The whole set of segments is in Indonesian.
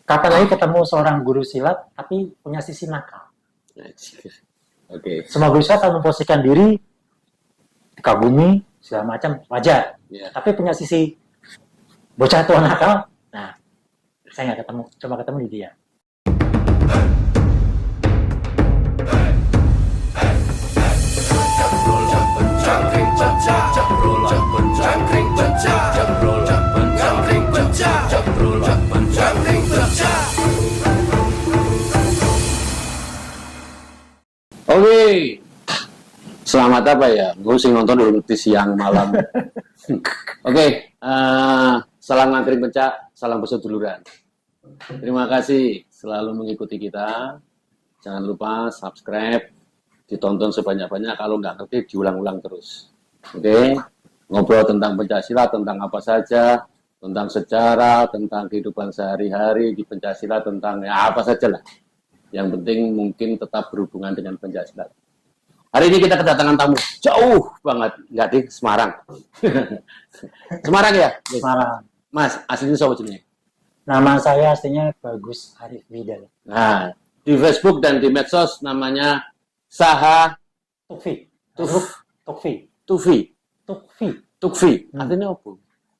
Kapan lagi ketemu seorang guru silat, tapi punya sisi nakal. Oke. Semua guru silat akan memposisikan diri, dikagumi, segala macam, wajar. Ya. Tapi punya sisi bocah tua nakal, nah, saya nggak ketemu, coba ketemu di dia. Oke. Selamat apa ya? Gue sih nonton dulu di siang malam. Oke. Salam ngantri pencak, salam berseduluran. Terima kasih selalu mengikuti kita. Jangan lupa subscribe, ditonton sebanyak-banyak. Kalau nggak ngerti, diulang-ulang terus. Oke. Ngobrol tentang Pencaksilat, tentang apa saja, tentang sejarah, tentang kehidupan sehari-hari di Pencaksilat, tentang ya apa saja lah. Yang penting mungkin tetap berhubungan dengan Pencaksilat. Hari ini kita kedatangan tamu jauh banget, nggak di Semarang. Semarang ya? Semarang. Mas, aslinya siapa jenisnya? Nama saya aslinya Bagus Arif Bidal. Nah, di Facebook dan di medsos namanya Saha Tukfi. Tukfi. Tukfi. Artinya apa?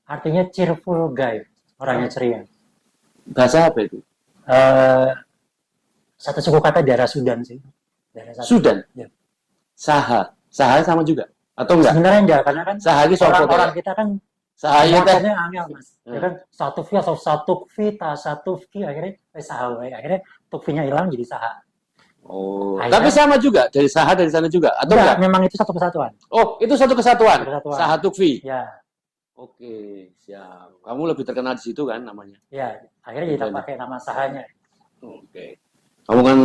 Artinya cheerful guy, orangnya ceria. Bahasa apa itu? Satu suku kata daerah Sudan sih. Sudan? Ya. Saha sama juga? Atau enggak? Sebenarnya enggak, karena kan Saha itu orang kita kan Saha itu makanya angel mas. Ya kan satu fi atau satu fi akhirnya saha, akhirnya tukfinya hilang jadi saha. Oh, akhirnya, tapi sama juga dari Saha dari sana juga atau enggak? Memang itu satu kesatuan. Oh, itu satu kesatuan. Saha Tukfi. Ya. Oke, siap. Kamu lebih terkenal di situ kan namanya? Ya, akhirnya kita pakai nama sahanya. Oke. Kamu kan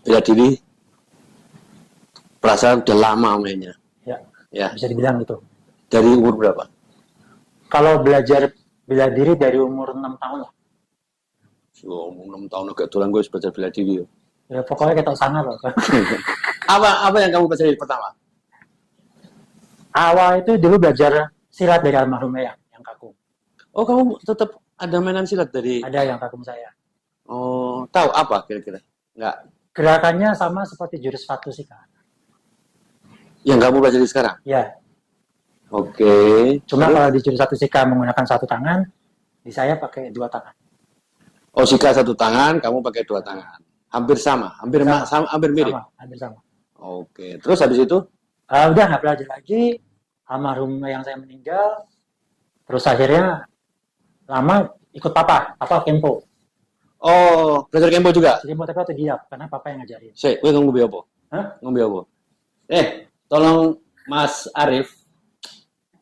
bela diri perasaan udah lama mainnya. Ya. Bisa dibilang gitu. Dari umur berapa? Kalau belajar bela diri dari umur 6 tahun lah. Oh, 6 tahun agak tulang gue belajar bela diri. Ya pokoknya kita sangar loh. apa yang kamu pelajari pertama? Awal itu dulu belajar silat dari almarhum yang kagum. Oh, kamu tetap ada mainan silat dari? Ada yang kagum saya. Oh, tahu apa kira-kira? Enggak. Gerakannya sama seperti jurus Fatusika. Yang kamu pelajari sekarang? Ya. Oke. Cuma kalau di jurus Fatusika menggunakan satu tangan, di saya pakai dua tangan. Oh, Sika satu tangan, kamu pakai dua tangan. Hampir sama, hampir mirip. Hampir sama. Oke. Terus habis itu? Udah nggak belajar lagi. Almarhum yang saya meninggal. Terus akhirnya lama ikut papa Kempo. Oh, belajar Kempo juga? Kempo tapi waktu dia, karena papa yang ngajarin. Gue ngombe apa? Hah? Ngombe apa? Tolong Mas Arif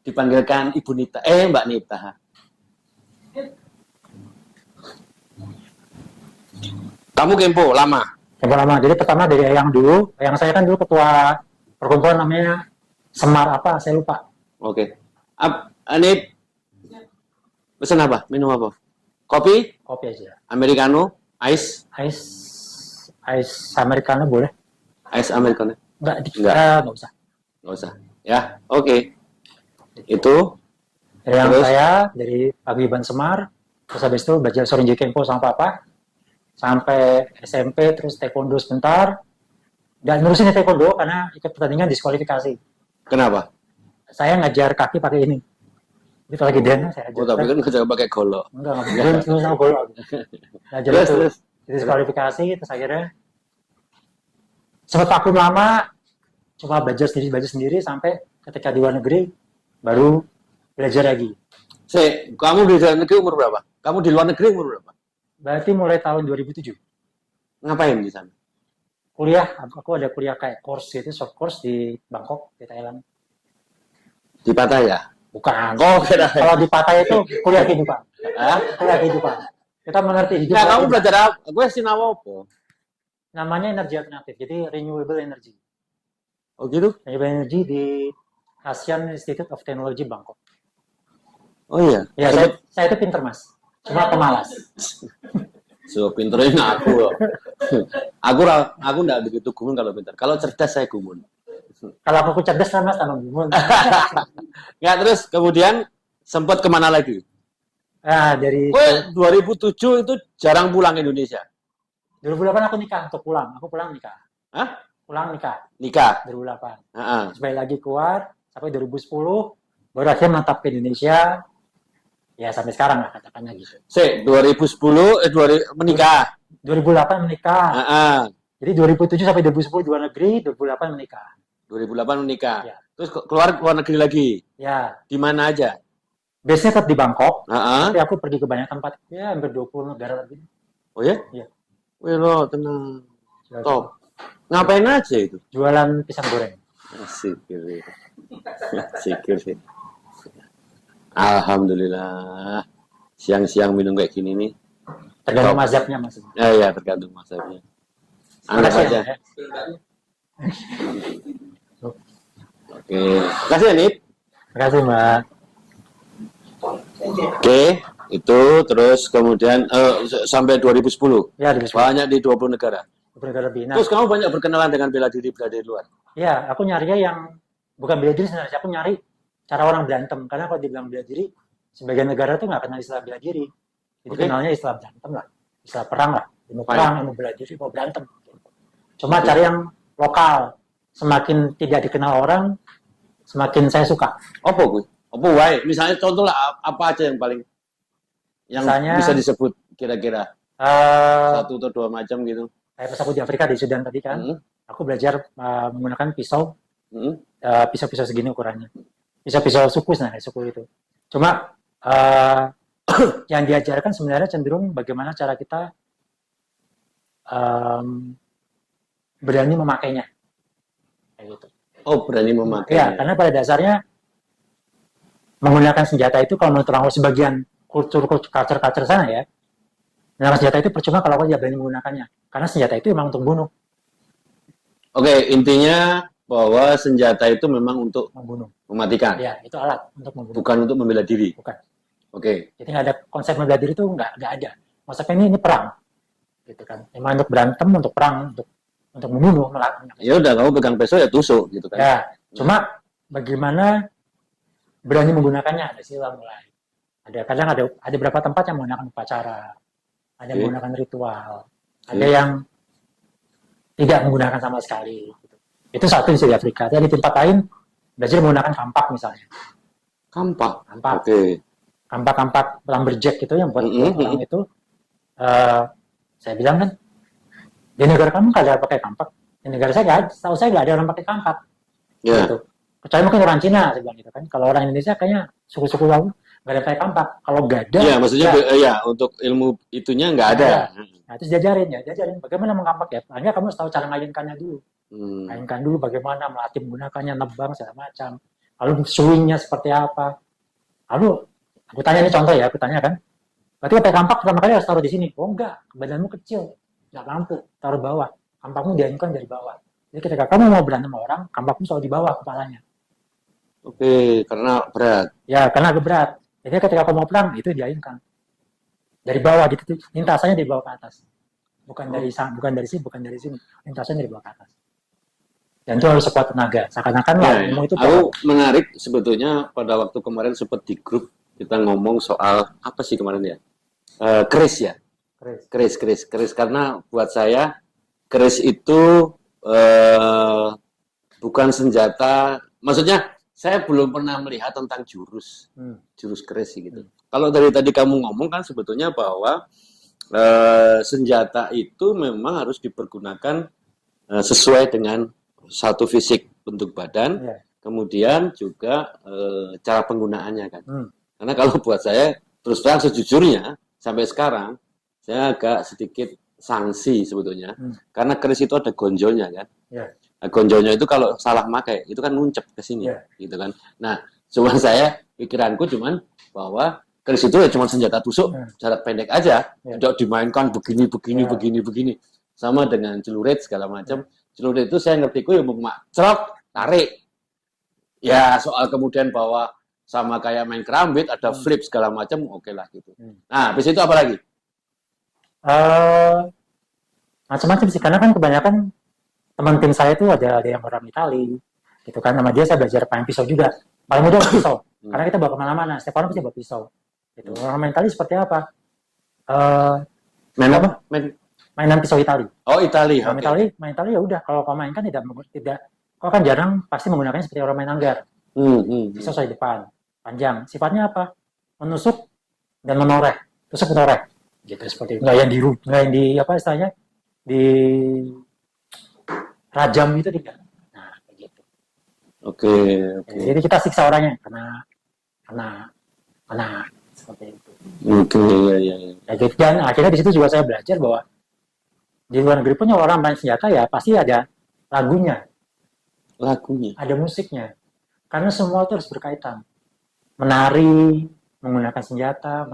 dipanggilkan Ibu Nita. Mbak Nita. Kamu Kempo lama? Kempo lama. Jadi pertama dari Eyang dulu. Eyang saya kan dulu ketua perkumpulan namanya Semar apa? Saya lupa. Oke. Ini pesan apa? Minum apa? Kopi? Kopi aja. Americano? Ice Americano boleh? Ice Americano? Enggak usah. Nggak usah. Ya, oke. Itu yang saya dari Paguyuban Semar, terus habis itu belajar Sorinji Kempo sama papa, sampai SMP, terus taekwondo sebentar, dan nerusin taekwondo karena ikut pertandingan diskualifikasi. Kenapa? Saya ngajar kaki pakai ini. Itu lagi dana saya ajar. Oh, tapi kan ngajar pakai golok. Enggak sama golok. Ngajar terus diskualifikasi, terus akhirnya sempat vakum lama, coba belajar sendiri sampai ketika di luar negeri baru belajar lagi. Kamu di luar negeri umur berapa? Kamu di luar negeri umur berapa? Berarti mulai tahun 2007. Ngapain di sana? Kuliah, aku ada kuliah kayak course gitu, short course di Bangkok, di Thailand. Di Pattaya? Bukan. Oh, kira. Kalau di Pattaya itu kuliah kehidupan. Kuliah kehidupan. Kita mengerti hidup. Nah, kamu belajar apa? Gue sinawa apa? Namanya energi alternatif, jadi renewable energy. Oh gitu? Renewable energy di Asian Institute of Technology Bangkok. Oh iya? Ya, saya itu pinter mas, cuma pemalas. Pinternya aku loh. aku nggak begitu gumun kalau pintar. Kalau cerdas saya gumun. Kalau aku cerdas kan mas, tambah gumun. Ya terus kemudian sempat kemana lagi? Dari Gue 2007 itu jarang pulang ke Indonesia. 2008 aku nikah untuk pulang. Aku pulang nikah. Hah? Pulang nikah Nikah. 2008. Heeh. Terus balik lagi keluar sampai 2010 baru akhirnya menetap ke Indonesia. Ya sampai sekarang lah katakannya gitu. 2010 menikah. 2008 menikah. Heeh. Jadi 2007 sampai 2010 di luar negeri, 2008 menikah. 2008 menikah. Ya. Terus keluar negeri lagi. Ya, Di mana aja? biasanya tetap di Bangkok. Heeh. Tapi aku pergi ke banyak tempat. Ya, hampir 20 negara lebih. Oh ya? Iya. Wih lo tenang. Top. Ngapain aja itu? Jualan pisang goreng. Asik gitu. Asik sih. Alhamdulillah. Siang-siang minum kayak gini nih. Tergantung Top. mazhabnya maksudnya. Ya, tergantung masanya. Anggap Makasih aja. ya. Oke. Makasih ya, Nip. Makasih, Mbak. Oke. Itu terus kemudian sampai 2010. Ya, di Banyak di 20 negara. negara lebih. Nah, Terus kamu banyak berkenalan dengan bela diri di luar. ya, aku nyarinya yang bukan bela diri sebenarnya. Aku nyari cara orang berantem. Karena kalau dibilang bela diri, sebagian negara tuh nggak kenal istilah bela diri. Jadi Oke. kenalnya istilah berantem lah. Istilah perang lah. Mau Fine. perang, mau bela diri, mau berantem. Cuma cari yang lokal. Semakin tidak dikenal orang, semakin saya suka. Apa gue? Apa wae? Misalnya contoh lah apa aja yang paling yang Misalnya, bisa disebut kira-kira eh, satu atau dua macam gitu. kayak pas aku di Afrika di Sudan tadi kan, Hmm. aku belajar menggunakan pisau, Hmm. pisau-pisau segini ukurannya. Pisau-pisau suku sebenarnya, suku itu. Cuma yang diajarkan sebenarnya cenderung bagaimana cara kita berani memakainya. Kayak gitu. Oh, berani memakai. Ya, karena pada dasarnya menggunakan senjata itu kalau menurut orang sebagian culture sana ya, menggunakan senjata itu percuma kalau aku tidak berani menggunakannya. Karena senjata itu memang untuk bunuh, Oke, intinya bahwa senjata itu memang untuk membunuh. mematikan, Ya, itu alat untuk membunuh. bukan untuk membela diri. Bukan. Oke. Jadi nggak ada konsep membela diri itu nggak ada. Konsepnya ini perang, gitu kan. Memang untuk berantem, untuk perang, untuk membunuh, melakukan. Ya udah, kamu pegang pisau ya tusuk gitu kan. Ya, cuma bagaimana berani menggunakannya ada sila mulai. Kadang ada beberapa tempat yang menggunakan upacara, ada yang Oke. menggunakan ritual, ada yang tidak menggunakan sama sekali. Gitu. Itu satu di Afrika. Tapi di tempat lain belajar menggunakan kampak misalnya. Kampak. Kampak. Oke. Kampak-kampak lumberjack itu yang buat orang itu. Saya bilang kan, di negara kamu nggak ada pakai kampak. Di negara saya nggak, tahu saya nggak ada orang pakai kampak. Ya. Gitu. Kecuali mungkin orang Cina, saya bilang gitu kan. Kalau orang Indonesia kayaknya suku-suku lalu nggak ada pakai kampak. Kalau nggak ada, Iya, maksudnya ya, ya untuk ilmu itunya nggak ada. Nah, terus jajarin bagaimana mengkampak ya. Hanya kamu harus tahu cara ngayunkannya dulu. Hmm. Ngayunkan dulu bagaimana melatih menggunakannya, nebang segala macam. Lalu swingnya seperti apa. Lalu aku tanya ini contoh ya, aku tanya kan. Berarti pakai kampak pertama kali harus taruh di sini. Oh enggak, badanmu kecil, nggak mampu taruh bawah. Kampakmu diayunkan dari bawah. Jadi ketika kamu mau berantem sama orang, kampakmu selalu di bawah kepalanya. Oke, karena berat. Ya, karena agak berat. Jadi ketika kamu mau perang, itu diayunkan. Dari bawah, gitu, lintasannya dari bawah ke atas. Bukan dari sini. Lintasannya dari bawah ke atas. Dan itu harus sekuat tenaga. Seakan-akan lah, Ya, itu aku menarik sebetulnya pada waktu kemarin sempat di grup kita ngomong soal apa sih kemarin ya? Keris ya. Keris. Karena buat saya keris itu bukan senjata. Maksudnya saya belum pernah melihat tentang jurus keris gitu. Kalau dari tadi kamu ngomong kan sebetulnya bahwa senjata itu memang harus dipergunakan sesuai dengan satu fisik bentuk badan, kemudian juga cara penggunaannya kan. Karena kalau buat saya terus terang sejujurnya sampai sekarang saya agak sedikit sanksi sebetulnya, karena keris itu ada gonjolnya kan. Nah, gonjolnya itu kalau salah pakai itu kan nuncep ke sini, gitu kan. Nah, cuma saya pikiranku cuman bahwa keris itu ya cuma senjata tusuk jarak pendek aja, tidak dimainkan begini. Sama dengan celurit segala macam. Celurit itu saya ngertiku ya mak cerok tarik. Ya soal kemudian bahwa sama kayak main kerambit ada flip segala macam, oke lah gitu. Nah, habis itu apa lagi? Macam-macam sih, karena kan kebanyakan teman tim saya itu ada yang orang Itali, gitu kan. Sama dia saya belajar main pisau juga. Paling mudah pisau, karena kita bawa kemana-mana. Setiap orang pasti bawa pisau. Gitu. Orang main tali seperti apa? Main apa? Mainan pisau Itali. Oh, Itali. Kalau main tali ya udah. Kalau kau mainkan kau kan jarang pasti menggunakannya seperti orang main anggar. Pisau saya depan, panjang. Sifatnya apa? Menusuk dan menoreh. Tusuk menoreh. Gitu seperti itu. Nggak yang di apa istilahnya? Di rajam gitu tidak. Nah, begitu. Oke. Jadi kita siksa orangnya karena seperti itu. Oke, iya. Ya, gitu. Dan akhirnya di situ juga saya belajar bahwa di luar negeri punya orang main senjata ya pasti ada lagunya, ada musiknya. Karena semua itu harus berkaitan. Menari, menggunakan senjata,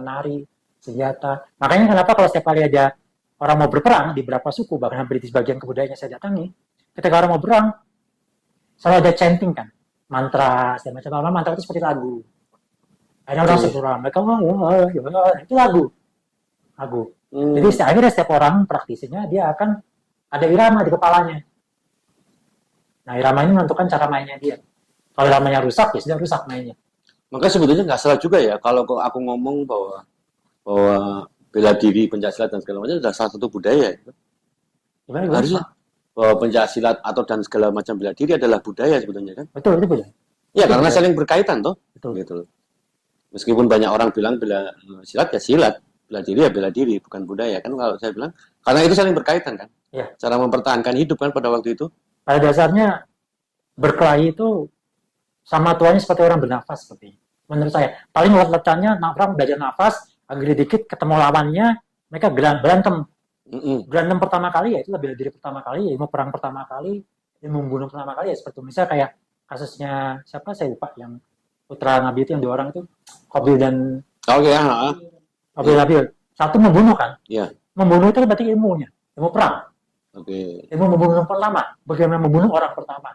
senjata. Makanya kenapa kalau setiap kali ada orang mau berperang di beberapa suku, bahkan hampir di sebagian kebudayaannya saya datangi, ketika orang mau berang, selalu ada chanting kan, mantra, segala macam. Mantra itu seperti lagu. Ada orang berperang, mereka itu lagu. Jadi akhirnya setiap orang praktisinya dia akan ada irama di kepalanya. Nah, irama ini menentukan cara mainnya dia. Kalau iramanya rusak, ya sudah rusak mainnya. Makanya sebetulnya nggak salah juga ya kalau aku ngomong bahwa bela diri, pencaksilat dan segala macam adalah salah satu budaya. Gimana? Harusnya bahwa pencaksilat atau dan segala macam bela diri adalah budaya sebetulnya kan? Betul, itu budaya. Ya, karena saling berkaitan toh. Betul. Gitu. Meskipun banyak orang bilang bela silat ya silat, bela diri ya bela diri, bukan budaya kan kalau saya bilang. Karena itu saling berkaitan kan? Ya. Cara mempertahankan hidup kan pada waktu itu. Pada dasarnya berkelahi itu sama tuanya seperti orang bernafas seperti menurut saya. Paling letaknya orang belajar nafas, agak dikit ketemu lawannya, mereka berantem. Berantem pertama kali ya itu bela diri pertama kali, ilmu perang pertama kali, ilmu membunuh pertama kali ya seperti misalnya kayak kasusnya siapa saya lupa yang putra Nabi itu yang 2 orang itu Qabil dan Qabil. Satu membunuh kan? Iya. Membunuh itu berarti ilmunya, ilmu perang. Ilmu membunuh pertama, bagaimana membunuh orang pertama.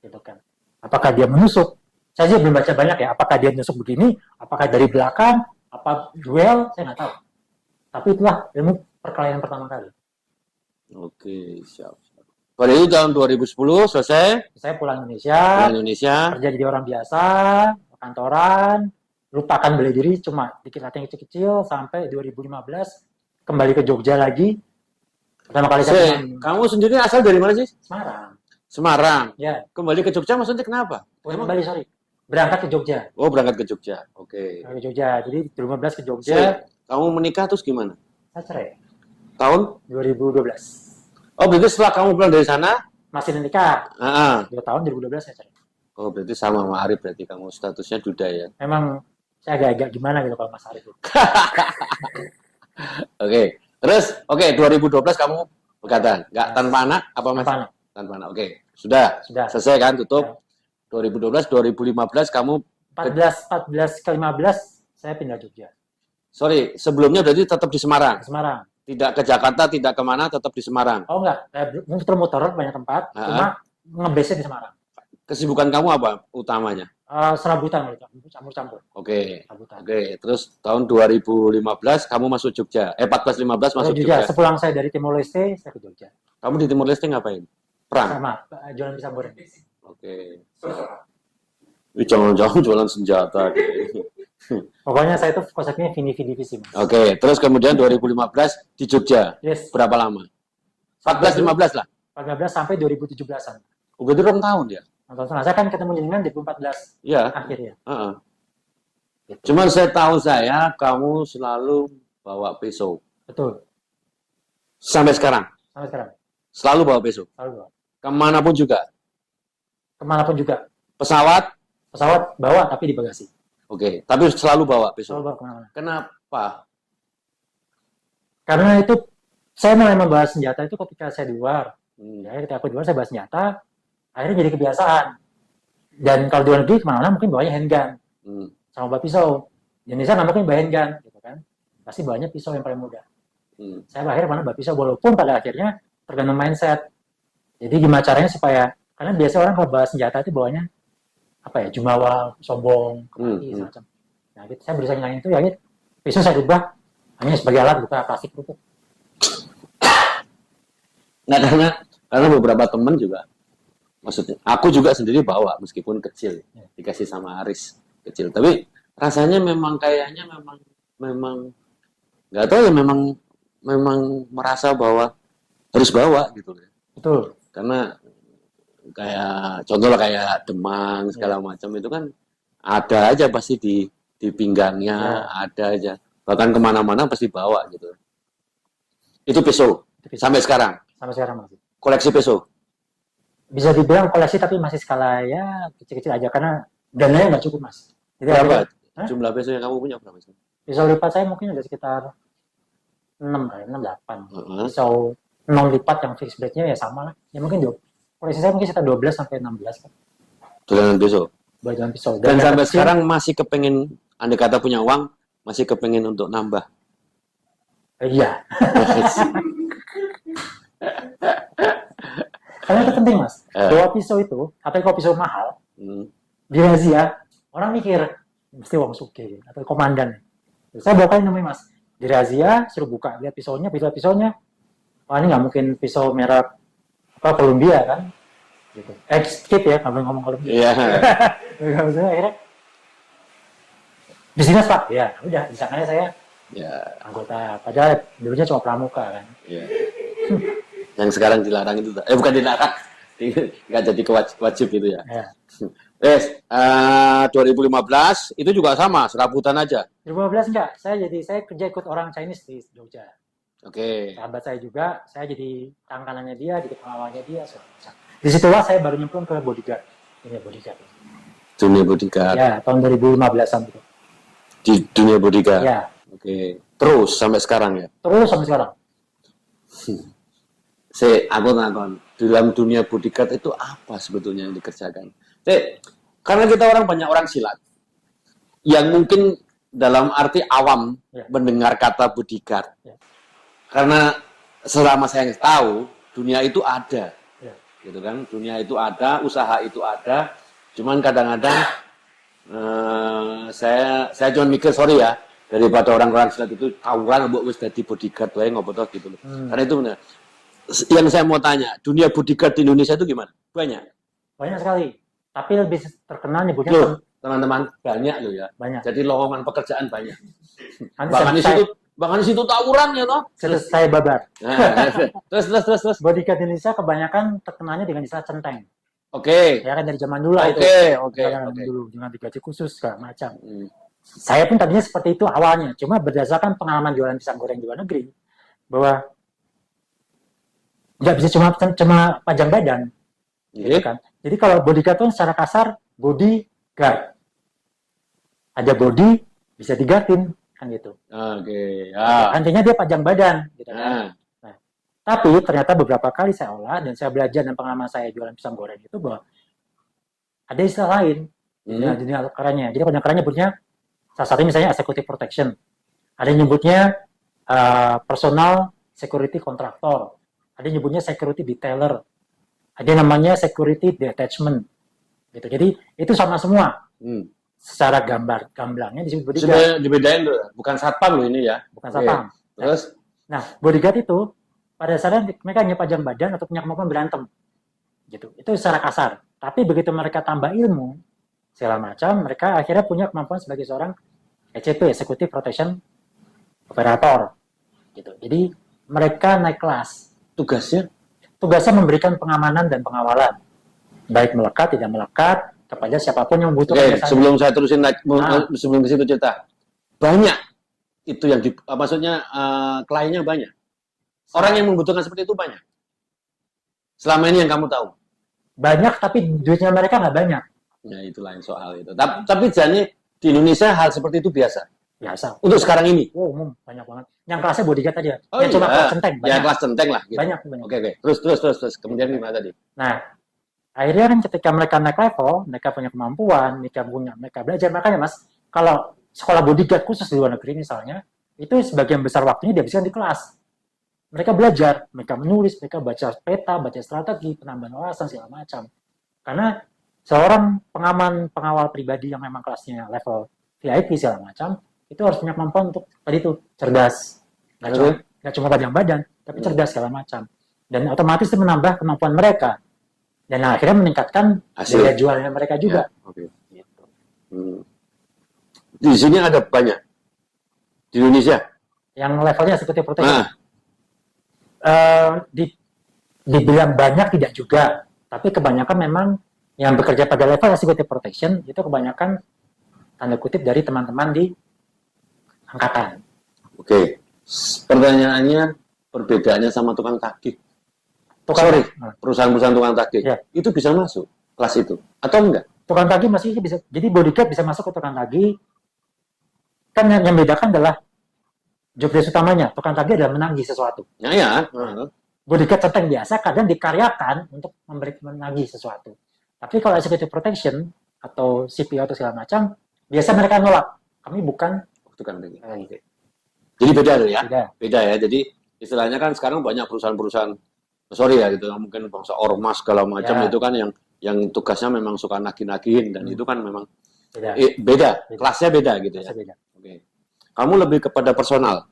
Gitu kan. Apakah dia menusuk? Saya sih belum baca banyak ya. Apakah dia menusuk begini? Apakah dari belakang? Apa duel? Saya nggak tahu. Tapi itulah ilmu perkelahian pertama kali. Oke, siap. Pada itu tahun 2010 selesai. Saya pulang Indonesia. Kerja jadi orang biasa, kantoran, lupakan bela diri, cuma dikit latihan kecil-kecil sampai 2015 kembali ke Jogja lagi. Pertama kali kamu sendiri asal dari mana sih? Semarang. Ya. Kembali ke Jogja maksudnya kenapa? Berangkat ke Jogja. Oh, berangkat ke Jogja. Oke. Ke Jogja. Jadi 2015 ke Jogja. Kamu menikah terus gimana? Saya cerai. Tahun? 2012. Oh, berarti setelah kamu pulang dari sana? Masih nikah. 2 tahun 2012 saya cerai. Oh, berarti sama Arif berarti kamu statusnya duda ya? Memang saya agak gimana gitu kalau Mas Arif itu. Oke. Terus, 2012 kamu berkata, nggak tanpa anak apa mas? Tanpa anak. Oke. Sudah. Selesai kan, tutup. Ya. 2012, 2015 kamu 14 ke 15 saya pindah Jogja. Sorry, sebelumnya berarti tetap di Semarang. Semarang. Tidak ke Jakarta, tidak kemana, tetap di Semarang. Oh enggak, muter-muter banyak tempat, cuma ngebase di Semarang. Kesibukan kamu apa utamanya? Serabutan, campur-campur. Oke. Terus tahun 2015 kamu masuk Jogja. 14-15 masuk Jogja. Sepulang saya dari Timor Leste, saya ke Jogja. Kamu di Timor Leste ngapain? Perang? Sama, jualan pisang goreng. Oke. Jangan-jangan jualan senjata. Pokoknya saya itu konsepnya vini divisi. Oke, terus kemudian 2015 di Jogja. Yes. Berapa lama? 14-15 lah. 14 sampai 2017-an. Berarti 2 tahun ya? Nah, saya kan ketemu dengan 2014 akhirnya. Gitu. Cuman saya tahu kamu selalu bawa pisau. Betul. Sampai sekarang? Sampai sekarang. Selalu bawa pisau? Selalu bawa. Kemanapun juga? Kemanapun juga. Pesawat? Pesawat bawa tapi di bagasi. Oke, tapi selalu bawa pisau? Selalu bawa kemana-mana. Kenapa? Karena itu, saya mulai membahas senjata itu ketika saya di luar. Ya, ketika aku di luar saya bahas senjata, akhirnya jadi kebiasaan. Dan kalau di luar negeri kemana-mana mungkin bawanya handgun. Sama bawa pisau. Di Indonesia nggak mungkin bawa handgun, gitu kan. Pasti bawanya pisau yang paling mudah. Saya akhirnya mana bawa pisau, walaupun pada akhirnya tergantung mindset. Jadi gimana caranya supaya, karena biasa orang kalau bahas senjata itu bawanya jumawa, sombong, semacam. Nah, gitu. Saya berusaha ngilangin itu, ya pisau saya rubah hanya sebagai alat buka plastik kerupuk. Nah, karena beberapa teman juga, maksudnya, aku juga sendiri bawa meskipun kecil, dikasih sama Aris kecil. Tapi rasanya memang kayaknya memang nggak tahu ya, memang merasa bahwa harus bawa gitu loh. Betul. Karena kayak contoh lah kayak demam segala macam itu kan ada aja pasti di pinggangnya, ada aja. Bahkan kemana-mana pasti bawa gitu. Itu pisau. Sampai sekarang. Sampai sekarang masih. Koleksi pisau. Bisa dibilang koleksi tapi masih skala ya kecil-kecil aja karena dananya nggak cukup mas. Jadi Berapa Hah? jumlah pisau yang kamu punya berapa? Pisau lipat saya mungkin ada sekitar 6 8. Heeh. Pisau 6 lipat yang fixed blade-nya ya sama lah. Ya mungkin koleksi saya mungkin sekitar 12 sampai 16 kan. Dengan pisau. Bagian pisau. Dan yang sampai kecil, sekarang masih kepengen, andai kata punya uang, masih kepengen untuk nambah. iya. Karena itu penting mas. Bawa pisau itu, apalagi kalau pisau mahal, di razia orang mikir mesti wong suge atau komandan. Saya bawa kali namanya mas. Di razia suruh buka, lihat pisaunya, wah ini nggak mungkin pisau merek apa Columbia kan? Gitu. Skip ya, nggak boleh ngomong Columbia. Iya. Maksudnya akhirnya bisnis pak, ya udah disangkanya saya Ya. anggota, padahal dulunya cuma pramuka kan. Ya. Yang sekarang dilarang itu, bukan dilarang, nggak jadi wajib itu ya. Ya. 2015 itu juga sama, serabutan aja. 2015 enggak, saya kerja ikut orang Chinese di Jogja. Oke. Sahabat saya juga, saya jadi tangan kanannya dia, jadi pengawalnya dia. Disitulah saya baru nyemplung ke bodyguard. Ini bodyguard. Dunia bodyguard. Ya, tahun 2015an itu. Di dunia bodyguard. Ya. Oke. Terus sampai sekarang ya. Terus sampai sekarang. Aku nakon, dalam dunia bodyguard itu apa sebetulnya yang dikerjakan? Karena kita banyak orang silat yang mungkin dalam arti awam mendengar kata bodyguard. Karena selama saya tahu, dunia itu ada. Gitu kan? Dunia itu ada, usaha itu ada. Cuman kadang-kadang saya cuma mikir, sorry ya, daripada orang-orang silat itu tawuran mbok wis dadi bodyguard wae ngopo toh gitu loh. Karena itu benar. Yang saya mau tanya, dunia bodyguard di Indonesia itu gimana? Banyak sekali. Tapi lebih terkenal nyebutnya loh, teman-teman, banyak loh ya. Banyak. Jadi lowongan pekerjaan banyak. Nanti Bahkan di situ tawuran ya toh. Saya babar. Nah, terus. Bodyguard Indonesia kebanyakan terkenalnya dengan istilah centeng. Oke. Ya kan dari zaman dulu lah itu. Oke. Dulu dengan digaji khusus segala macam. Saya pun tadinya seperti itu awalnya. Cuma berdasarkan pengalaman jualan pisang goreng di luar negeri, bahwa nggak bisa cuma panjang badan. Gitu kan. Jadi kalau bodyguard itu secara kasar bodyguard. Ada body bisa digatin kan gitu. Oke. Artinya dia panjang badan gitu kan. Nah, tapi ternyata beberapa kali saya olah dan saya belajar dan pengalaman saya jualan pisang goreng itu bahwa ada istilah lain di dunia kerennya. Jadi dunia kerennya nyebutnya salah satunya misalnya executive protection. Ada yang nyebutnya personal security contractor. Ada yang nyebutnya security detailer. Ada yang namanya security detachment. Gitu. Jadi itu sama semua. Secara gamblangnya disebut bodyguard. Sudah dibedain loh, bukan satpam loh ini ya. Bukan satpam. Terus? Nah, bodyguard itu pada dasarnya mereka hanya panjang badan atau punya kemampuan berantem. Gitu. Itu secara kasar. Tapi begitu mereka tambah ilmu, segala macam, mereka akhirnya punya kemampuan sebagai seorang ECP, Executive Protection Operator. Gitu. Jadi mereka naik kelas. Tugasnya memberikan pengamanan dan pengawalan. Baik melekat, tidak melekat, kepada siapapun yang membutuhkan. Sebelum saya terusin sebelum ke situ cerita. Banyak itu yang maksudnya kliennya banyak. Orang yang membutuhkan seperti itu banyak. Selama ini yang kamu tahu. Banyak, tapi duitnya mereka nggak banyak. Ya itu lain soal itu. Tapi jadi di Indonesia hal seperti itu biasa. Biasa. Untuk sekarang ini. Umum banyak banget. Yang kelasnya bodyguard aja. Oh yang cuma kelas centeng. Ya kelas centeng lah. Gitu. Banyak. Oke. Terus. Kemudian gimana tadi? Nah, akhirnya kan ketika mereka naik level, mereka punya kemampuan, mereka belajar. Makanya mas, kalau sekolah bodyguard khusus di luar negeri misalnya, itu sebagian besar waktunya dihabiskan di kelas. Mereka belajar, mereka menulis, mereka baca peta, baca strategi, penambahan wawasan segala macam. Karena seorang pengawal pribadi yang memang kelasnya level VIP segala macam, itu harus punya kemampuan untuk tadi itu cerdas. Nggak cuma panjang badan, tapi cerdas segala macam. Dan otomatis itu menambah kemampuan mereka. Dan akhirnya meningkatkan daya jualnya mereka juga. Ya, okay. Gitu. Di sini ada banyak. Di Indonesia. Yang levelnya seperti protection. Nah, Dibilang banyak tidak juga, tapi kebanyakan memang yang bekerja pada level executive protection itu kebanyakan tanda kutip dari teman-teman di angkatan. oke. Pertanyaannya, perbedaannya sama tukang tagih. Tukang, Perusahaan-perusahaan tukang tagih. Ya. Itu bisa masuk kelas itu? Atau enggak? tukang tagih masih bisa, jadi bodyguard bisa masuk ke tukang tagih. Kan yang membedakan adalah job desk utamanya, tukang tagih adalah menagih sesuatu. Ya. Bodyguard centeng biasa kadang dikaryakan untuk menagih sesuatu. Tapi kalau executive protection atau CPO atau segala macam, biasa mereka nolak. Kami bukan Tukang tagih. gitu. Jadi beda loh ya? Beda. Beda ya. Jadi istilahnya kan sekarang banyak perusahaan-perusahaan, sorry ya gitu, mungkin bangsa ormas segala macam Ya. itu kan yang tugasnya memang suka nagih-nagihin dan itu kan memang Beda. beda, kelasnya beda gitu ya. Biasa beda. Oke. Kamu lebih kepada personal.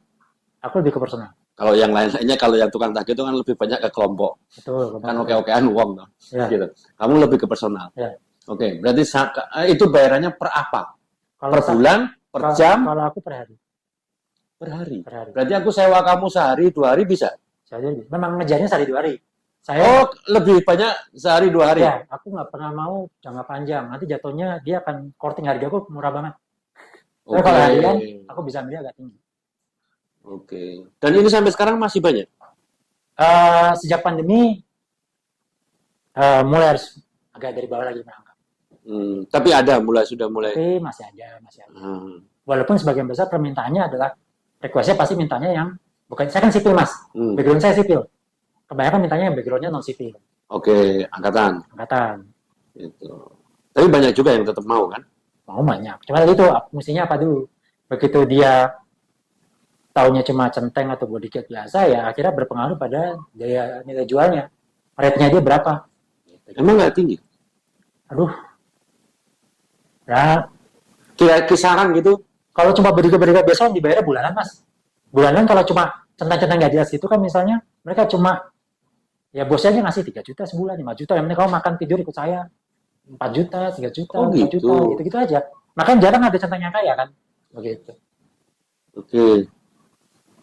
Aku lebih ke personal. Kalau yang lain-lainnya, kalau yang tukang tagih itu kan lebih banyak ke kelompok. Betul. Kan oke-okean uang tuh. Ya. Gitu. Kamu lebih ke personal. Ya. Oke, berarti itu bayarannya per apa? Kalau Per bulan, per jam, Kalau aku per hari. per hari. Per hari. Berarti aku sewa kamu sehari, 2 hari bisa? Saya memang ngejarnya sehari 2 hari. Saya Oh, lebih banyak sehari 2 hari? ya, aku nggak pernah mau jangka panjang. Nanti jatuhnya dia akan courting harga aku murah banget. Tapi kalau harian, aku bisa ambil agak tinggi. Oke. Dan ini sampai sekarang masih banyak? Sejak pandemi, mulai harus agak dari bawah lagi merangkak. Tapi ada, sudah mulai. Tapi masih ada. Hmm. Walaupun sebagian besar permintaannya adalah, request-nya pasti mintanya yang, bukan, saya kan sipil mas, background saya sipil. Kebanyakan mintanya yang background-nya non-sipil. Oke, angkatan. Gitu. Tapi banyak juga yang tetap mau kan? Mau banyak. Cuma tadi itu, mestinya apa dulu? Begitu dia taunya cuma centeng atau bodyguard biasa, ya akhirnya berpengaruh pada daya nilai jualnya. Rate-nya dia berapa? Emang nggak tinggi? Aduh. Ya, Kira kisaran gitu? kalau cuma bodyguard biasa dibayar bulanan mas. Bulanan kalau cuma centang-centang nggak jelas itu kan misalnya, mereka cuma, ya bosnya aja ngasih 3 juta sebulan, 5 juta. Yang penting kamu makan tidur ikut saya. 4 juta, 3 juta, 4 gitu. juta, gitu-gitu aja. Makanya jarang ada centang yang kaya kan. Begitu. Oke.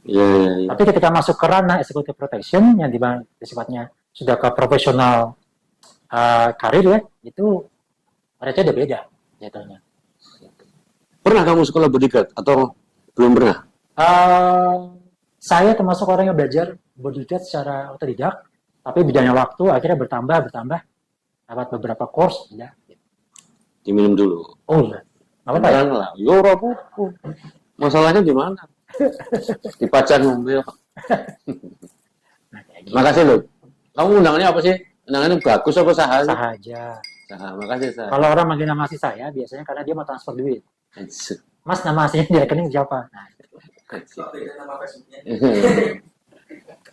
Ya. Tapi ketika masuk ke ranah executive protection yang sifatnya sudah ke profesional karir ya, itu rate-nya udah beda jatuhnya. Pernah kamu sekolah bodyguard atau belum pernah? Saya termasuk orang yang belajar bodyguard secara otodidak, tapi bidangnya waktu akhirnya bertambah, dapat beberapa course, ya. Diminum dulu. Oh iya, nggak apa-apa ya? Lah, yo rapuku. Masalahnya di mana? Dipajang mobil. Nah, kayak gitu. Makasih loh. Kamu undangannya apa sih? Undangannya bagus apa Sah sahanya? aja. Sah, makasih Sah. Kalau orang manggil nama asli saya, biasanya karena dia mau transfer duit. Mas, nama aslinya di rekening siapa? Nah, Nama Facebooknya.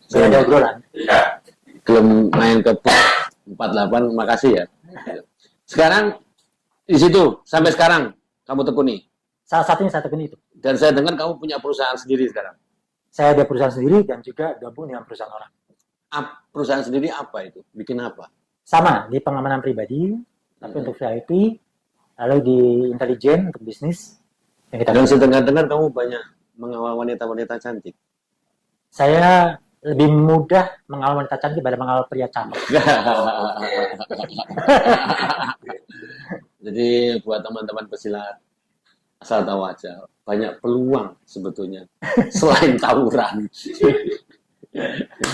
sudah ada obrolan. Belum main ke 48, makasih ya. Sekarang di situ sampai sekarang kamu tekuni. Salah satunya saya tekuni itu. Dan saya dengar kamu punya perusahaan sendiri sekarang. Saya ada perusahaan sendiri dan juga gabung dengan perusahaan orang. Perusahaan sendiri apa itu? Bikin apa? Sama, di pengamanan pribadi, tapi untuk VIP, lalu di intelijen untuk bisnis. Yang kita Dan saya dengar kamu banyak mengawal wanita-wanita cantik. Saya lebih mudah mengawal wanita cantik daripada mengawal pria cantik. Jadi buat teman-teman pesilat, asal tahu aja, banyak peluang sebetulnya selain tawuran.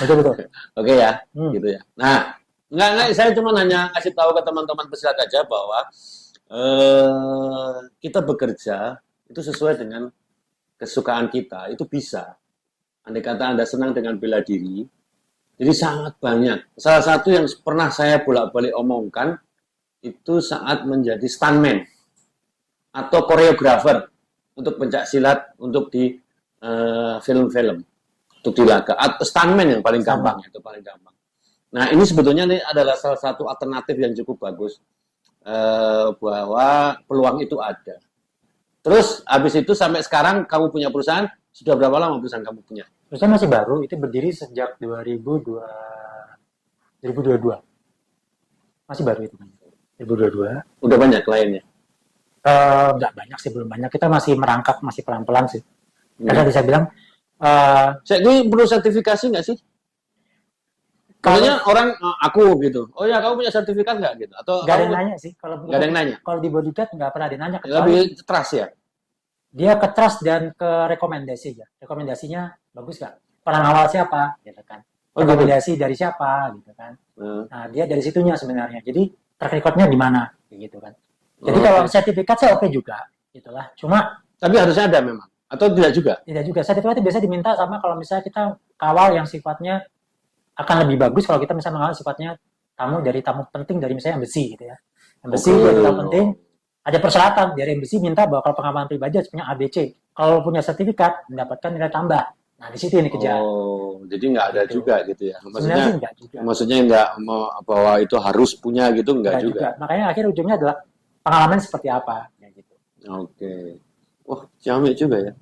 Betul. Oke ya, gitu ya. Nah, enggak, saya cuma hanya kasih tahu ke teman-teman pesilat aja bahwa kita bekerja itu sesuai dengan kesukaan kita, itu bisa. Andai kata Anda senang dengan bela diri, jadi sangat banyak. Salah satu yang pernah saya bolak-balik omongkan, itu saat menjadi stuntman atau koreografer untuk pencak silat, untuk di film-film, untuk di laga. Stuntman yang paling gampang, itu paling gampang. Nah, ini sebetulnya ini adalah salah satu alternatif yang cukup bagus, bahwa peluang itu ada. Terus, habis itu sampai sekarang kamu punya perusahaan, sudah berapa lama perusahaan kamu punya? Perusahaan masih baru, itu berdiri sejak 2022. Masih baru itu. 2022. Udah banyak kliennya? Nggak banyak sih, belum banyak. Kita masih merangkak, masih pelan-pelan sih. Karena tadi saya bilang, Ini perlu sertifikasi nggak sih? Maksudnya orang aku gitu. Oh ya, kamu punya sertifikat nggak gitu? Atau nggak ada yang kamu nanya sih. nggak ada yang nanya? Kalau di bodyguard nggak pernah ada yang nanya. Lebih trust ya? Dia ke trust dan ke rekomendasi ya. Rekomendasinya bagus nggak? Pernah ngawal siapa? Gitu kan. Oh, gitu. Rekomendasi dari siapa? Gitu kan. Nah, dia dari situnya sebenarnya. Jadi track record-nya di mana? Gitu kan. Jadi Oh, kalau oke. sertifikat saya oke juga. Gitulah. Cuma Tapi harusnya ada memang. Atau tidak juga? tidak juga. Sertifikat itu biasa diminta sama kalau misalnya kita kawal yang sifatnya akan lebih bagus kalau kita misalnya mengawal sifatnya tamu penting dari misalnya embassy gitu ya. Embassy Oke. dia tamu penting, ada persyaratan dari embassy minta bahwa kalau pengawalan pribadi harus punya ABC. Kalau punya sertifikat mendapatkan nilai tambah. Nah, di situ yang dikejar. Oh, jadi nggak ada Gitu. juga gitu ya? Sebenarnya sih enggak juga. Maksudnya nggak bahwa itu harus punya gitu nggak Enggak juga. juga. Makanya akhirnya ujungnya adalah pengalaman seperti apa ya gitu. Oke. Wah, ciamik juga ya.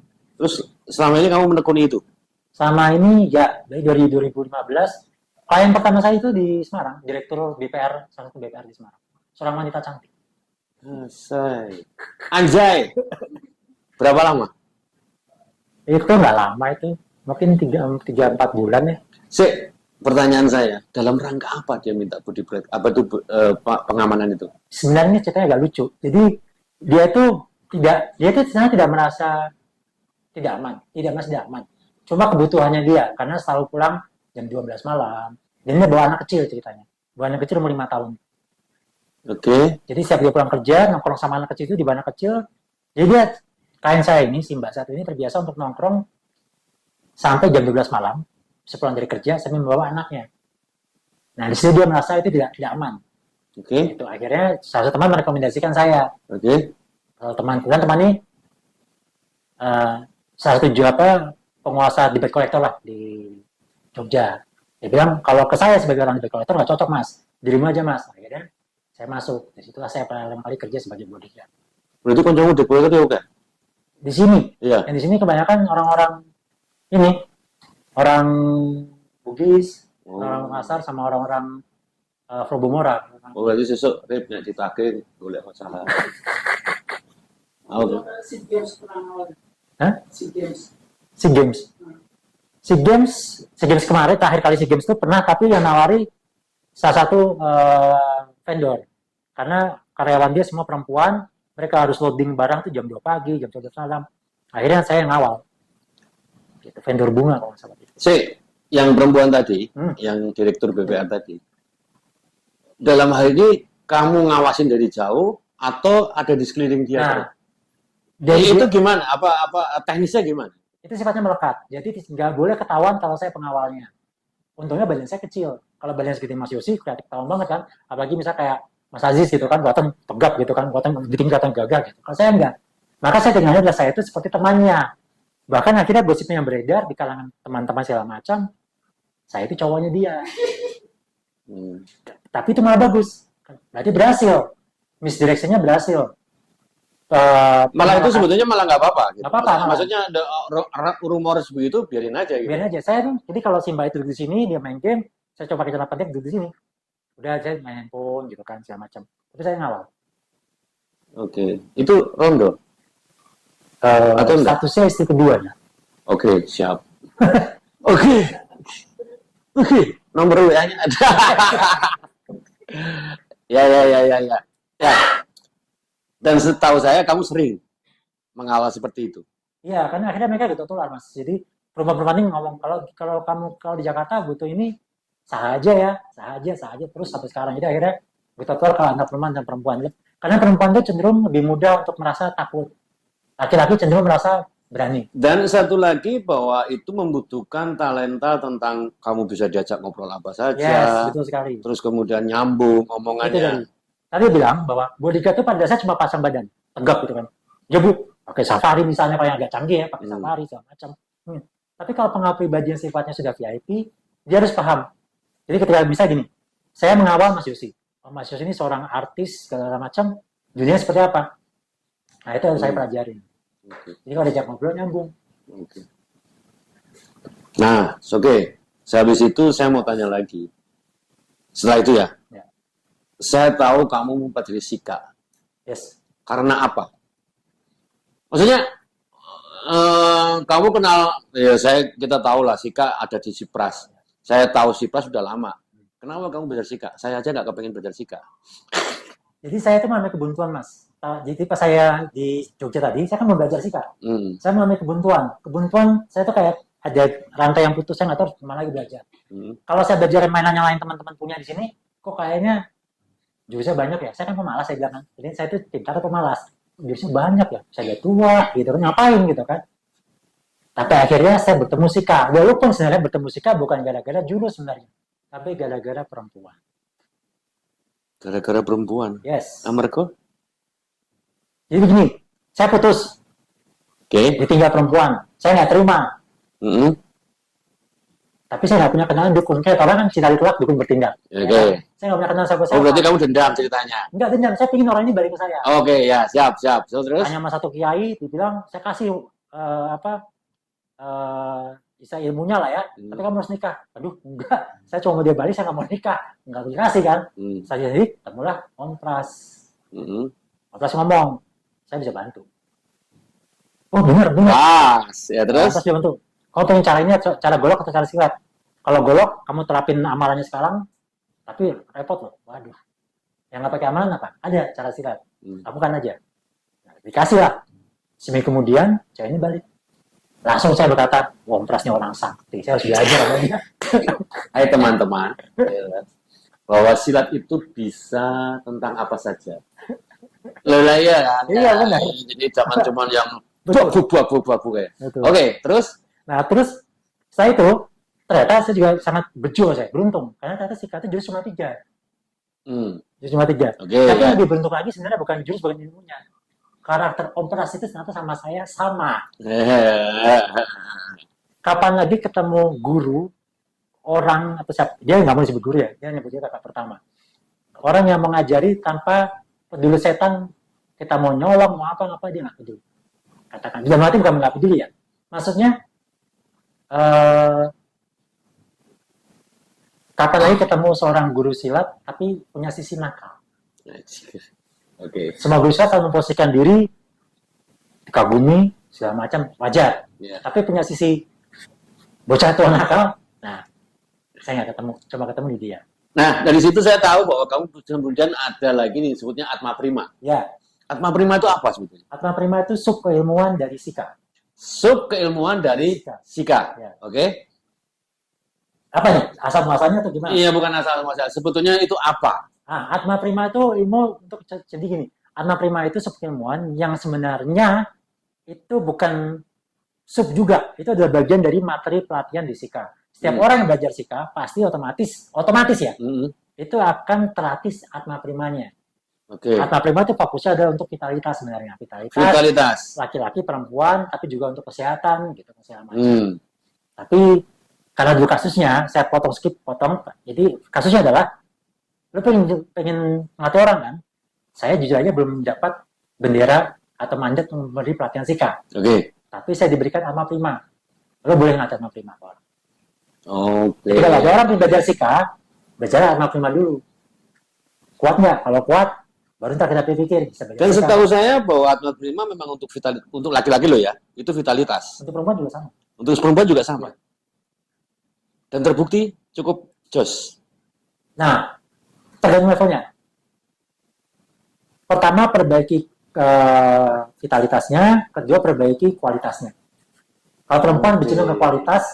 Terus selama ini kamu menekuni itu? Sama ini ya dari 2015 klien pertama saya itu di Semarang, direktur BPR, salah satu BPR di Semarang. Seorang wanita cantik. Asai. Anjay. Berapa lama? Itu nggak lama itu, mungkin 3-4 bulan ya. Pertanyaan saya, dalam rangka apa dia minta body break? Apa itu pengamanan itu? Sebenarnya ceritanya agak lucu. Jadi dia itu sebenarnya tidak merasa tidak aman, tidak aman. Cuma kebutuhannya dia, karena selalu pulang jam 12 malam. Dan dia bawa anak kecil ceritanya. Bawa anak kecil umur 5 tahun. Oke. Jadi setiap dia pulang kerja, nongkrong sama anak kecil itu di anak kecil. Jadi dia, klien saya ini, si Mbak satu ini terbiasa untuk nongkrong sampai jam 12 malam. Sepulang dari kerja, sambil membawa anaknya. Nah, di situ dia merasa itu tidak aman. Oke. Itu akhirnya salah satu teman merekomendasikan saya. Oke. Kalau teman ini salah satu penguasa debt collector lah di Jogja. Dia bilang kalau ke saya sebagai orang debt collector nggak cocok mas, dirimu aja mas. Akhirnya saya masuk. Di situlah saya pertama kali kerja sebagai bodyguard. Berarti kancamu debt collector juga? Di sini, Iya. yang di sini kebanyakan orang-orang ini, orang Bugis, orang Makassar sama orang-orang Frobomora. Oh, berarti sesuk rip nek ditagih golek masalah. Oh. SEA Games pernah ngawal. Hah? SEA Games. SEA Games kemarin, terakhir kali SEA Games itu pernah, tapi yang nawari salah satu vendor. Karena karyawan dia semua perempuan, mereka harus loading barang tuh jam 2 pagi, jam 12 malam. Akhirnya saya yang ngawal. Gitu, vendor bunga kalau nggak salah. Yang perempuan tadi, yang direktur BPR tadi, dalam hal ini kamu ngawasin dari jauh atau ada di sekeliling dia? Nah, jadi itu gimana? Apa teknisnya gimana? Itu sifatnya melekat. Jadi nggak boleh ketahuan kalau saya pengawalnya. Untungnya badan saya kecil. Kalau badan seperti Mas Yosi, ketahuan banget kan. Apalagi misalnya kayak Mas Aziz gitu kan, kelihatan tegap gitu kan, kelihatan gagah gitu. Kalau saya enggak. Maka saya tinggalnya adalah saya itu seperti temannya. Bahkan akhirnya gosipnya yang beredar di kalangan teman-teman segala macam, saya itu cowoknya dia. Tapi itu malah bagus. Berarti berhasil. Misdirection-nya berhasil. Malah itu sebetulnya malah nggak apa-apa. Gitu. Nggak apa-apa. Maksudnya ada rumor begitu biarin aja. Gitu. Biarin aja. Saya tuh, jadi kalau si Mbak itu duduk di sini, dia main game, saya coba pakai celana pendek duduk di sini. Udah saya main handphone gitu kan segala macam. Tapi saya ngawal. Oke. Itu rondo. Atau statusnya istri kedua ya. Oke, siap. Oke. Nomor WA-nya ada. Ya. Dan setahu saya kamu sering mengawal seperti itu. Iya, karena akhirnya mereka gitu tular mas. Jadi perempuan ini ngomong kalau di Jakarta butuh ini sah aja terus sampai sekarang. Jadi akhirnya kita tular kalau anak perempuan. Karena perempuan itu cenderung lebih mudah untuk merasa takut. Laki-laki cenderung merasa berani. Dan satu lagi bahwa itu membutuhkan talenta tentang kamu bisa diajak ngobrol apa saja. Yes, betul sekali. Terus kemudian nyambung omongannya. Tadi bilang bahwa bodyguard itu pada dasarnya cuma pasang badan, tegap gitu kan. Ya bu, pakai safari misalnya kalau yang agak canggih ya, pakai safari segala macam. Tapi kalau pengawal pribadi yang sifatnya sudah VIP, dia harus paham. Jadi ketika bisa gini, saya mengawal Mas Yosi. Mas Yosi ini seorang artis segala macam, dunia seperti apa? Nah itu harus saya pelajarin. Jadi kalau diajak ngobrol nyambung. Nah, oke. Sehabis itu saya mau tanya lagi. Setelah itu ya. Saya tahu kamu mempelajari Sika. Yes. Karena apa? Maksudnya kamu kenal, ya kita tahu lah Sika ada di Sipras. Saya tahu Sipras sudah lama. Kenapa kamu belajar Sika? Saya aja nggak kepengen belajar Sika. Jadi saya itu mengalami kebuntuan, Mas. Jadi pas saya di Jogja tadi, saya kan mau belajar sih, Kak. Saya mengalami kebuntuan. Kebuntuan saya tuh kayak ada rantai yang putus, saya nggak tahu harus kemana lagi belajar. Kalau saya belajar mainan yang lain teman-teman punya di sini, kok kayaknya jurusnya banyak ya. Saya kan pemalas, saya bilang kan. Jadi saya itu pintar atau pemalas. Jurusnya banyak ya. Saya udah tua, gitu kan. Ngapain gitu kan. Tapi akhirnya saya bertemu Sika. Walaupun sebenarnya bertemu Sika bukan gara-gara jurus sebenarnya. Tapi gara-gara perempuan. Gara-gara perempuan? Yes. Amargo? Jadi begini, saya putus. Ditinggal perempuan. Saya nggak terima. Tapi saya nggak punya kenalan dukun. Kayak orang kan cinta ditolak, dukun bertindak. Oke. Saya nggak punya kenalan siapa-siapa. Oh, berarti kamu dendam ceritanya? Enggak dendam, saya pingin orang ini balik ke saya. Oke, ya, siap. Terus? Tanya sama satu kiai, dibilang, saya kasih bisa ilmunya lah ya, tapi kamu harus nikah. Aduh, enggak. Saya cuma mau dia balik, saya nggak mau nikah. Enggak dikasih kan. Saya jadi, temulah Om Pras. Om Pras ngomong, saya bisa bantu. Oh benar. Ya terus? Pras dia bantu. Kamu pengen cara ini, cara golok atau cara silat? Kalau golok, kamu terapin amalannya sekarang, tapi repot loh. Waduh. Yang nggak pakai amalan apa? Ada cara silat. Lakukan aja. Nah, dikasih lah. Seminggu kemudian, cewek ini balik. Langsung saya berkata, Om Pras ini orang sakti, saya harus belajar. Hai teman-teman, bahwa silat itu bisa tentang apa saja. Lelah ya kan? Iya benar. Jadi jangan cuma yang buak kayak. Oke, terus? Nah terus saya itu ternyata saya juga sangat beruntung karena ternyata Sika itu jurus cuma 3. Jurus cuma 3. Tapi yang lebih beruntung lagi sebenarnya bukan jurus, bukan ilmunya. Karakter Om Pras itu ternyata sama saya sama. Kapan lagi ketemu guru, orang atau siapa, dia nggak mau disebut guru ya, dia nyebutnya kakak pertama. Orang yang mengajari tanpa peduli setan, kita mau nyolong, mau apa dia nggak peduli. Katakan, dalam arti bukan nggak peduli ya. Maksudnya, kapan lagi ketemu seorang guru silat, tapi punya sisi nakal. Semua guru silat akan memposisikan diri, dikagumi, segala macam, wajar. Tapi punya sisi bocah tua nakal, nah, saya nggak coba ketemu di dia. Nah, dari situ saya tahu bahwa kamu kemudian ada lagi nih, sebutnya Atma Prima. Ya. Atma Prima itu apa sebetulnya? Atma Prima itu sub keilmuan dari Sika. Sub keilmuan dari Sika. Ya. Oke. Apa nih? Asal-muasalnya atau gimana? Iya, bukan asal-muasal. Sebetulnya itu apa? Atma Prima itu ilmu untuk jadi gini. Atma Prima itu sub keilmuan yang sebenarnya itu bukan sub juga. Itu adalah bagian dari materi pelatihan di Sika. Setiap orang yang belajar Sika pasti otomatis ya. Itu akan terlatih Atma Primanya. Atma Prima itu fokusnya adalah untuk vitalitas sebenarnya. Vitalitas. Laki-laki, perempuan, tapi juga untuk kesehatan gitu, segala macam. Tapi karena dulu kasusnya saya potong. Jadi kasusnya adalah lu pengen ngelatih orang kan? Saya jujur aja belum dapat bendera atau mandat memberi pelatihan Sika. Tapi saya diberikan Atma Prima. Lu boleh ngelatih Atma Prima orang. Ketika ada orang belajar Sika, belajar Atma Prima dulu. Kuat nggak? Kalau kuat, baru ntar kita pikir bisa belajar. Dan setahu saya bahwa Atma Prima memang untuk laki-laki loh ya, itu vitalitas. Untuk perempuan juga sama. Untuk perempuan juga sama. Dan terbukti cukup jos. Nah, tergantung levelnya. Pertama perbaiki vitalitasnya, kedua perbaiki kualitasnya. Kalau perempuan bicara ke kualitas,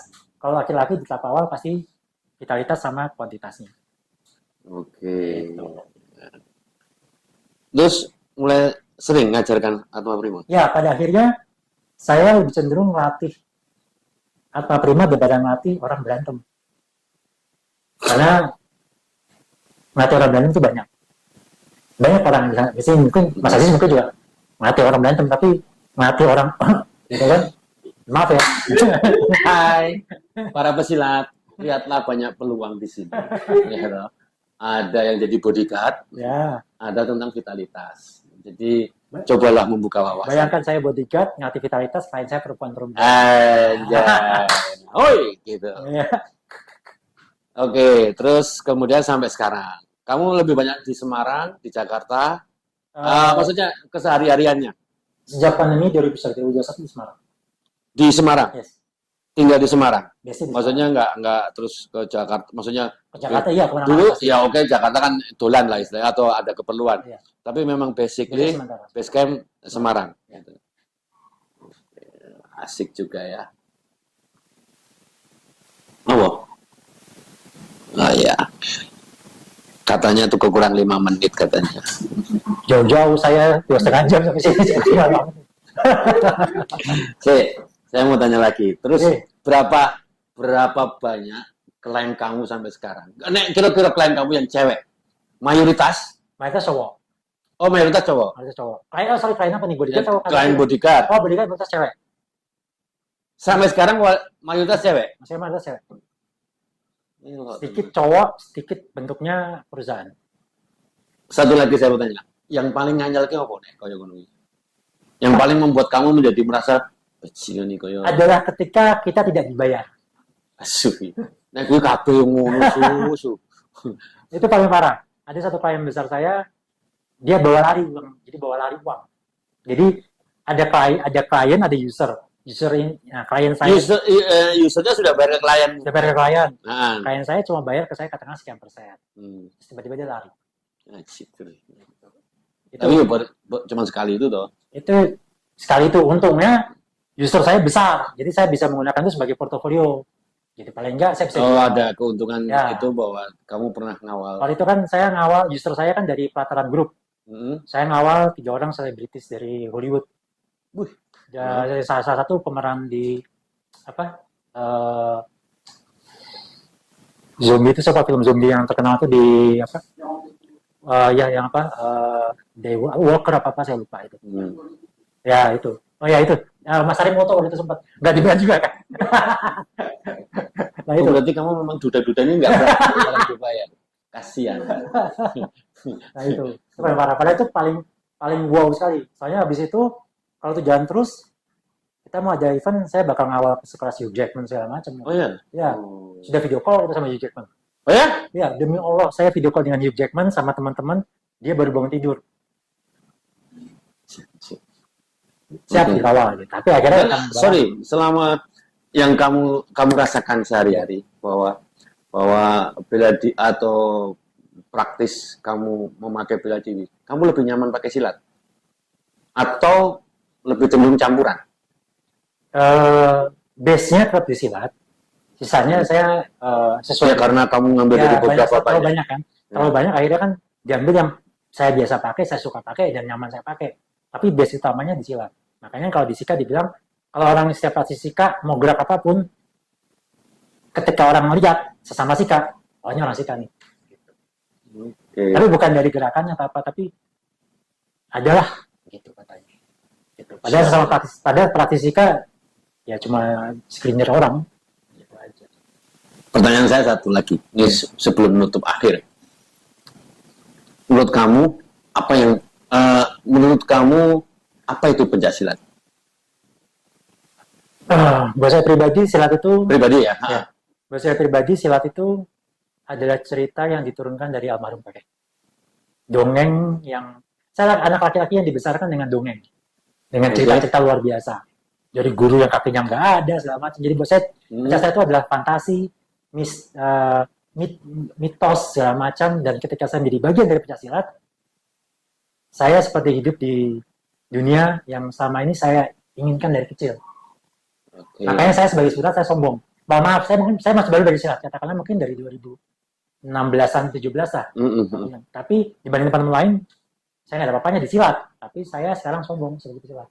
kalau laki-laki di tahap awal pasti vitalitas sama kuantitasnya. Terus mulai sering ngajarkan Atma Prima? Ya, pada akhirnya saya lebih cenderung melatih Atma Prima daripada melatih orang berantem. Karena melatih orang berantem itu banyak. Banyak orang di sini mungkin Mas Aziz mungkin juga melatih orang berantem, tapi melatih orang gitu kan. Maaf ya. Hai, para pesilat, lihatlah banyak peluang di sini. Ya, ada yang jadi bodyguard, ada tentang vitalitas. Jadi cobalah membuka wawasan. Bayangkan saya bodyguard, ngelatih vitalitas, klien saya perempuan-perempuan. Gitu. Oke, terus kemudian sampai sekarang. Kamu lebih banyak di Semarang, di Jakarta, Maksudnya kesehari-hariannya Sejak pandemi 2021 di Semarang. di Semarang, Yes. tinggal di Semarang. Biasanya di Maksudnya nggak terus ke Jakarta. Maksudnya Semarang. Ke Jakarta ya kemana-mana. dulu pasti. ya oke Jakarta kan dolan lah istilahnya atau ada keperluan. Iya. Tapi memang Biasanya basically sementara. base camp Semarang. Ya. Asik juga ya. Oh, nah ya. Katanya tuh kurang 5 menit katanya. Jauh-jauh saya 2,5 jam sampai sini. Jadi nggak lama. Saya mau tanya lagi. Terus Oke. berapa banyak klien kamu sampai sekarang? Nek kira-kira klien kamu yang cewek mayoritas? Mayoritas cowok. Oh mayoritas cowok. Mayoritas cowok. Klien apa nih? Bodyguard atau Klien bodyguard. Oh, bodyguard mayoritas cewek. Sampai sekarang mayoritas cewek. Masih mayoritas cewek. Ini loh, Sedikit cowok, sedikit bentuknya perusahaan. Satu lagi saya mau tanya. Yang paling nganyelke apa nek kaya ngono iki? Yang paling membuat kamu menjadi merasa bajingan nih kaya Adalah ketika kita tidak dibayar. asu. Nek kuwi kabeh ngono su. Itu paling parah. Ada satu klien besar saya, dia bawa lari uang. Jadi bawa lari uang. Jadi ada klien, ada user. User ini, nah, klien saya Usernya sudah bayar ke klien. sudah bayar ke klien. Nah, Klien saya cuma bayar ke saya katakanlah sekian persen. hmm. Terus tiba-tiba dia lari. Asik. Itu, Tapi cuma sekali itu toh. itu sekali itu untungnya user saya besar. Jadi saya bisa menggunakan itu sebagai portofolio. Jadi paling enggak saya bisa Oh, jual. ada keuntungan Ya. itu bahwa kamu pernah ngawal. Kalau itu kan saya ngawal user saya kan dari pelataran grup. Hmm. Saya ngawal 3 orang selebritis dari Hollywood. Wih. Ya, salah satu pemeran di apa? Zombie itu siapa film zombie yang terkenal itu di apa? Ya yang apa? Dewa Walker apa saya lupa itu. Hmm. Ya itu. Oh ya itu. Mas Arimoto waktu itu sempat nggak dibayar juga kan? Nah Oh, itu. berarti kamu memang duda-duda ini nggak berani dibayar. Kasihan. Nah itu paling parah. Padahal itu paling wow sekali. Soalnya habis itu kalau itu jalan terus, kita mau ada event, saya bakal ngawal sekelas Hugh Jackman segala macam. Oh ya. Ya, Oh. sudah video call kita sama Hugh Jackman. Oh ya? Ya, demi Allah, saya video call dengan Hugh Jackman sama teman-teman, dia baru bangun tidur. Siap Oke. dikawal gitu. Tapi akhirnya Dan, sorry, selama yang kamu rasakan sehari-hari bahwa bela diri atau praktis kamu memakai bela diri, kamu lebih nyaman pakai silat atau lebih cenderung campuran? Base-nya tetap di silat. Sisanya saya sesuai Ya karena kamu ngambil dari beberapa terlalu banyak. banyak kan. Terlalu banyak akhirnya kan diambil yang saya biasa pakai, saya suka pakai dan nyaman saya pakai. Tapi base utamanya di silat. Makanya kalau di Sika dibilang kalau orang setiap latih Sika mau gerak apapun, ketika orang melihat sesama Sika, oh ini orang Sika nih. Oke. Tapi bukan dari gerakannya atau apa, tapi adalah gitu katanya. Gitu. Padahal sesama praktisi Sika ya cuma screener orang. Gitu aja. Pertanyaan saya satu lagi, ini sebelum menutup akhir. Menurut kamu apa itu pencaksilat? Buat saya pribadi silat itu Pribadi ya? Ya. Buat saya pribadi silat itu adalah cerita yang diturunkan dari almarhum kakek. Dongeng yang saya anak laki-laki yang dibesarkan dengan dongeng, dengan cerita-cerita luar biasa. Dari guru yang kakinya nggak ada segala macam. Jadi buat saya pencak itu adalah fantasi, mitos segala macam. Dan ketika saya menjadi bagian dari pencak silat, saya seperti hidup di dunia yang selama ini saya inginkan dari kecil. Oke. Makanya saya sebagai silat saya sombong. Maaf, saya masih baru dari silat. Katakanlah mungkin dari 2016-an, 17 lah. Tapi dibanding teman-teman lain, saya nggak ada apa-apanya di silat. Tapi saya sekarang sombong sebagai silat.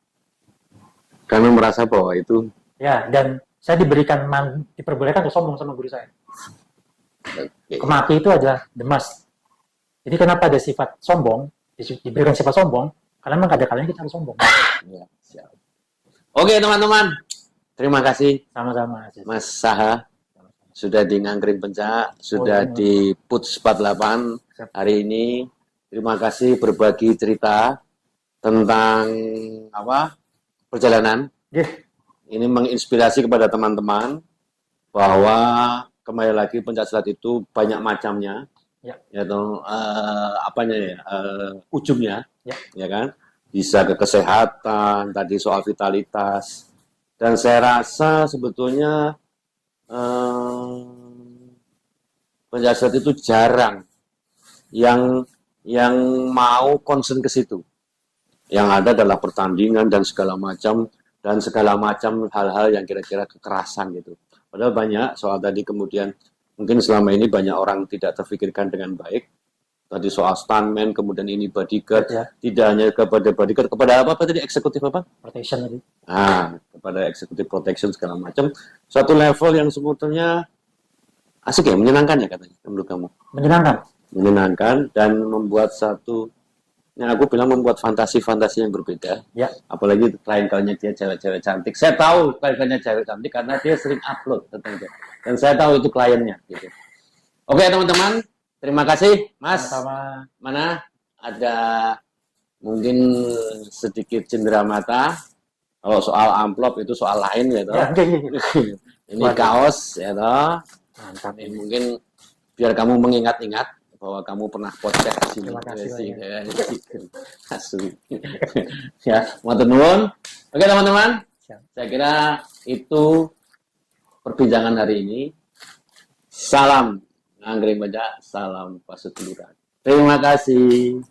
Karena merasa bahwa itu. Ya, dan saya diperbolehkan untuk sombong sama guru saya. Okay. Kemaki itu adalah the must. Jadi kenapa ada sifat sombong, diberikan sifat sombong, karena memang ada kalanya kita harus sombong. Ya, siap. Oke teman-teman, terima kasih Sama-sama. Mas Saha sudah di Ngangkring Pencak, sudah di PUTS 48 hari ini. Terima kasih berbagi cerita tentang perjalanan. Ini menginspirasi kepada teman-teman bahwa kembali lagi pencaksilat itu banyak macamnya. Ya. Yaitu apanya ya? Ujungnya, Ya. ya kan? Bisa ke kesehatan, tadi soal vitalitas. Dan saya rasa sebetulnya penjajah itu jarang yang mau concern ke situ. Yang ada adalah pertandingan dan segala macam hal-hal yang kira-kira kekerasan gitu. Padahal banyak soal tadi kemudian mungkin selama ini banyak orang tidak terfikirkan dengan baik. Tadi soal stuntman, kemudian ini bodyguard, Ya. tidak hanya kepada bodyguard, kepada apa tadi eksekutif apa? Protection tadi. Kepada eksekutif protection segala macam. Suatu level yang sebetulnya asik ya, menyenangkan ya katanya menurut kamu. Menyenangkan dan membuat satu yang aku bilang membuat fantasi-fantasi yang berbeda. Ya. Apalagi klien-kliennya dia cewek-cewek cantik. Saya tahu klien-kliennya cewek cantik karena dia sering upload tentang itu. Dan saya tahu itu kliennya gitu. Oke, teman-teman, terima kasih, Mas. Sama-sama. Mana ada mungkin sedikit cendera mata. Kalau soal amplop itu soal lain gitu. Ya, oke. Ini Waduh. kaos ya toh. Mantap. Ini mungkin biar kamu mengingat-ingat bahwa kamu pernah podcast di sini. Terima kasih Asli. Ya, matur nuwun. Oke, teman-teman. Siap. Saya kira itu perbincangan hari ini. Salam Anggrek Baja, salam Pasutuluran. Terima kasih.